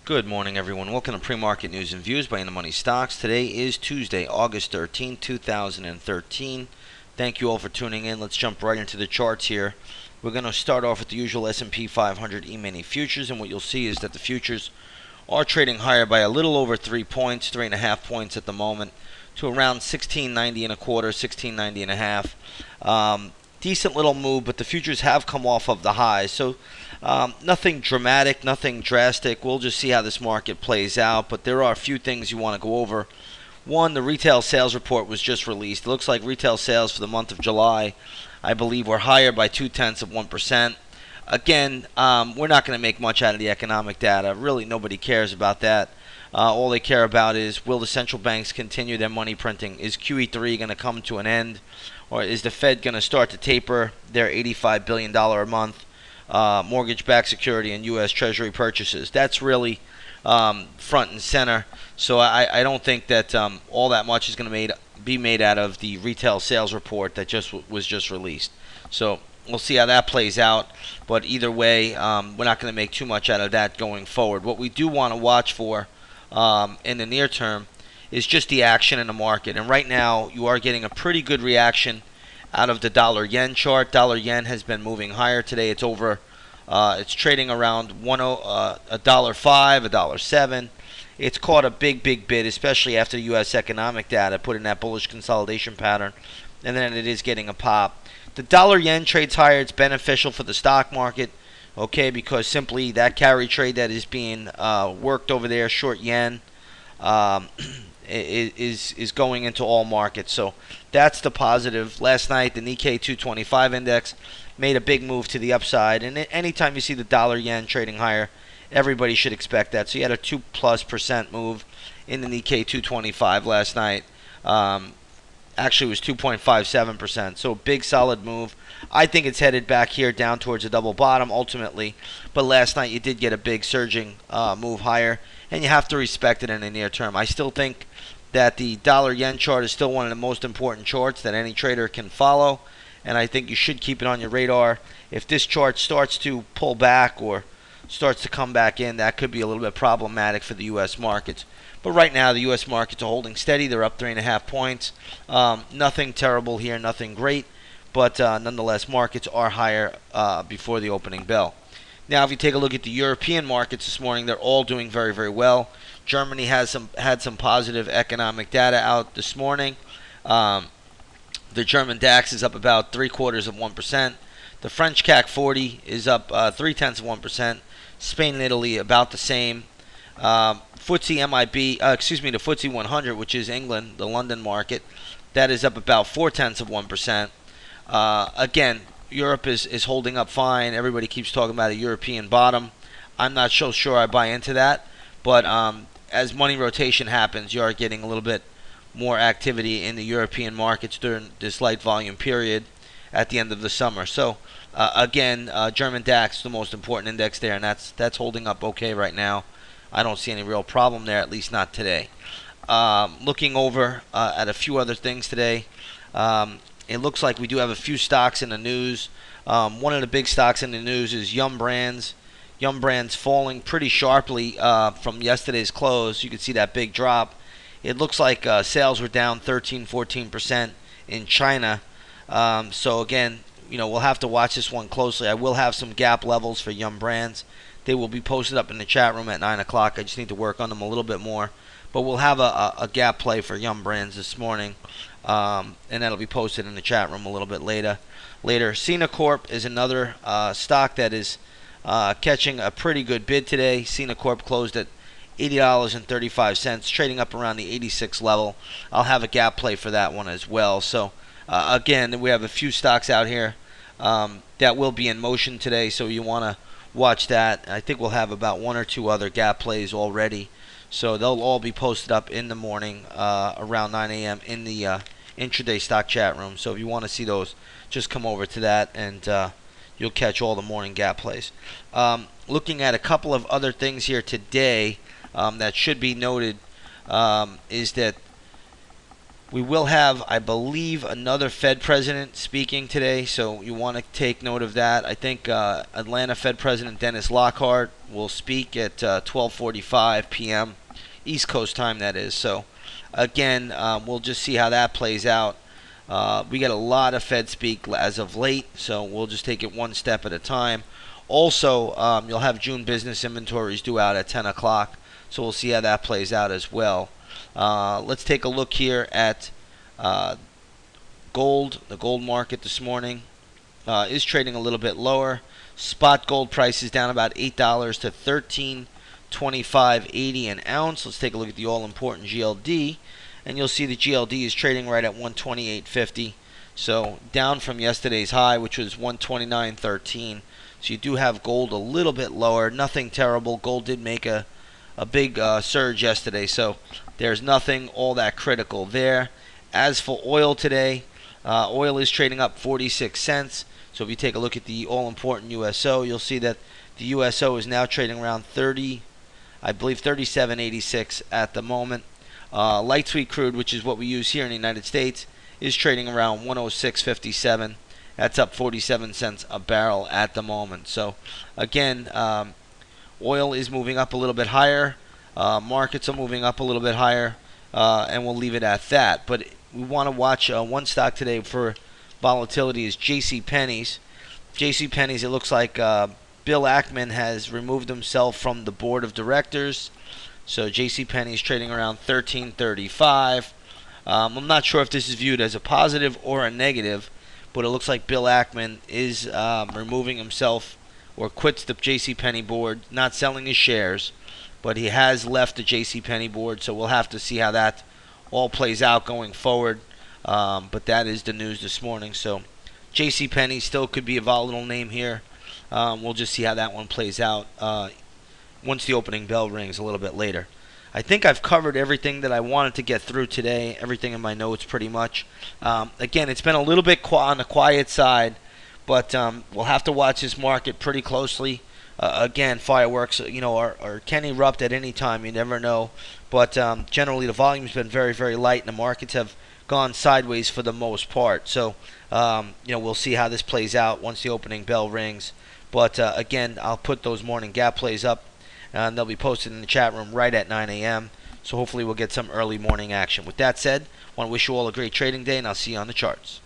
Good morning, everyone. Welcome to Pre-Market News and Views by In the Money Stocks. Today is Tuesday, August 13, 2013. Thank you all for tuning in. Let's jump right into the charts here. We're going to start off with the usual S&P 500 E-mini futures, and what you'll see is that the futures are trading higher by a little over 3 points, 3.5 points at the moment, to around 1690 and a quarter, 1690 and a half. Decent little move, but the futures have come off of the highs, so nothing dramatic, nothing drastic. We'll just see how this market plays out, but there are a few things you want to go over. One, the retail sales report was just released. It looks like retail sales for the month of July, I believe, were higher by 0.2%. Again, we're not going to make much out of the economic data. Really, nobody cares about that. All they care about is, will the central banks continue their money printing? Is QE3 going to come to an end? Or is the Fed going to start to taper their $85 billion a month mortgage-backed security and U.S. Treasury purchases? That's really front and center. So I don't think that all that much is going to be made out of the retail sales report that was just released. So we'll see how that plays out. But either way, we're not going to make too much out of that going forward. What we do want to watch for in the near term is just the action in the market. And right now, you are getting a pretty good reaction out of the dollar-yen chart. Dollar-yen has been moving higher today. It's over. It's trading around $1.05, $1.07. It's caught a big bid, especially after the U.S. economic data put in that bullish consolidation pattern, and then it is getting a pop. The dollar-yen trades higher. It's beneficial for the stock market, okay, because simply that carry trade that is being worked over there, short yen, is going into all markets. So that's the positive. Last night, the Nikkei 225 index made a big move to the upside. And anytime you see the dollar-yen trading higher, everybody should expect that. So you had a 2+% move in the Nikkei 225 last night. Actually, it was 2.57%. So big, solid move. I think it's headed back here down towards a double bottom ultimately. But last night, you did get a big surging move higher. And you have to respect it in the near term. I still think that the dollar-yen chart is still one of the most important charts that any trader can follow. And I think you should keep it on your radar. If this chart starts to pull back or starts to come back in, that could be a little bit problematic for the U.S. markets. But right now, the U.S. markets are holding steady. They're up 3.5 points. Nothing terrible here, nothing great. But nonetheless, markets are higher before the opening bell. Now, if you take a look at the European markets this morning, they're all doing very well. Germany had some positive economic data out this morning. The German DAX is up about 0.75%. The French CAC 40 is up 0.3%. Spain and Italy about the same. FTSE MIB, the FTSE 100, which is England, the London market, that is up about 0.4%. Again, Europe is holding up fine. Everybody keeps talking about a European bottom. I'm not so sure I buy into that. But as money rotation happens, you are getting a little bit more activity in the European markets during this light volume period at the end of the summer. So, again, German DAX is the most important index there, and that's holding up okay right now. I don't see any real problem there, at least not today. Looking over at a few other things today, it looks like we do have a few stocks in the news. One of the big stocks in the news is Yum Brands. Yum Brands falling pretty sharply from yesterday's close. You can see that big drop. It looks like sales were down 13-14% in China. So again, we'll have to watch this one closely. I will have some gap levels for Yum Brands. They will be posted up in the chat room at 9 o'clock. I just need to work on them a little bit more. But we'll have a gap play for Yum Brands this morning. And that'll be posted in the chat room a little bit later. SINA Corp is another stock that is catching a pretty good bid today. SINA Corp closed at $80.35, trading up around the 86 level. I'll have a gap play for that one as well. So, again, we have a few stocks out here that will be in motion today, so you want to watch that. I think we'll have about one or two other gap plays already. So they'll all be posted up in the morning around 9 a.m. in the intraday stock chat room. So if you want to see those, just come over to that and you'll catch all the morning gap plays. Looking at a couple of other things here today that should be noted is that We will have, I believe, another Fed president speaking today, so you want to take note of that. I think Atlanta Fed President Dennis Lockhart will speak at 12:45 p.m. East Coast time, that is. So, again, we'll just see how that plays out. We get a lot of Fed speak as of late, so we'll just take it one step at a time. Also, you'll have June business inventories due out at 10 o'clock, so we'll see how that plays out as well. Let's take a look here at gold. The gold market this morning is trading a little bit lower. Spot gold price is down about $8 to $13.25.80 an ounce. Let's take a look at the all-important GLD, and you'll see the GLD is trading right at 128.50. So down from yesterday's high, which was 129.13. So you do have gold a little bit lower. Nothing terrible. Gold did make a big surge yesterday, so there's nothing all that critical there. As for oil today, oil is trading up 46 cents. So if you take a look at the all-important USO, you'll see that the USO is now trading around 30, I believe 37.86 at the moment. Light sweet crude, which is what we use here in the United States, is trading around 106.57. That's up 47 cents a barrel at the moment. So again, oil is moving up a little bit higher. Markets are moving up a little bit higher, and we'll leave it at that. But we want to watch one stock today for volatility is JCPenney's. JCPenney's, it looks like Bill Ackman has removed himself from the board of directors. So JCPenney's trading around $13.35. I'm not sure if this is viewed as a positive or a negative, but it looks like Bill Ackman is removing himself or quits the JCPenney board, not selling his shares, but he has left the JCPenney board, so we'll have to see how that all plays out going forward. But that is the news this morning. So JCPenney still could be a volatile name here. We'll just see how that one plays out once the opening bell rings a little bit later. I think I've covered everything that I wanted to get through today, everything in my notes pretty much. Again, it's been a little bit on the quiet side, but we'll have to watch this market pretty closely. Again, fireworks, are can erupt at any time. You never know. But generally, the volume's been very, very light, and the markets have gone sideways for the most part. So, we'll see how this plays out once the opening bell rings. But again, I'll put those morning gap plays up, and they'll be posted in the chat room right at 9 a.m. So hopefully we'll get some early morning action. With that said, I want to wish you all a great trading day, and I'll see you on the charts.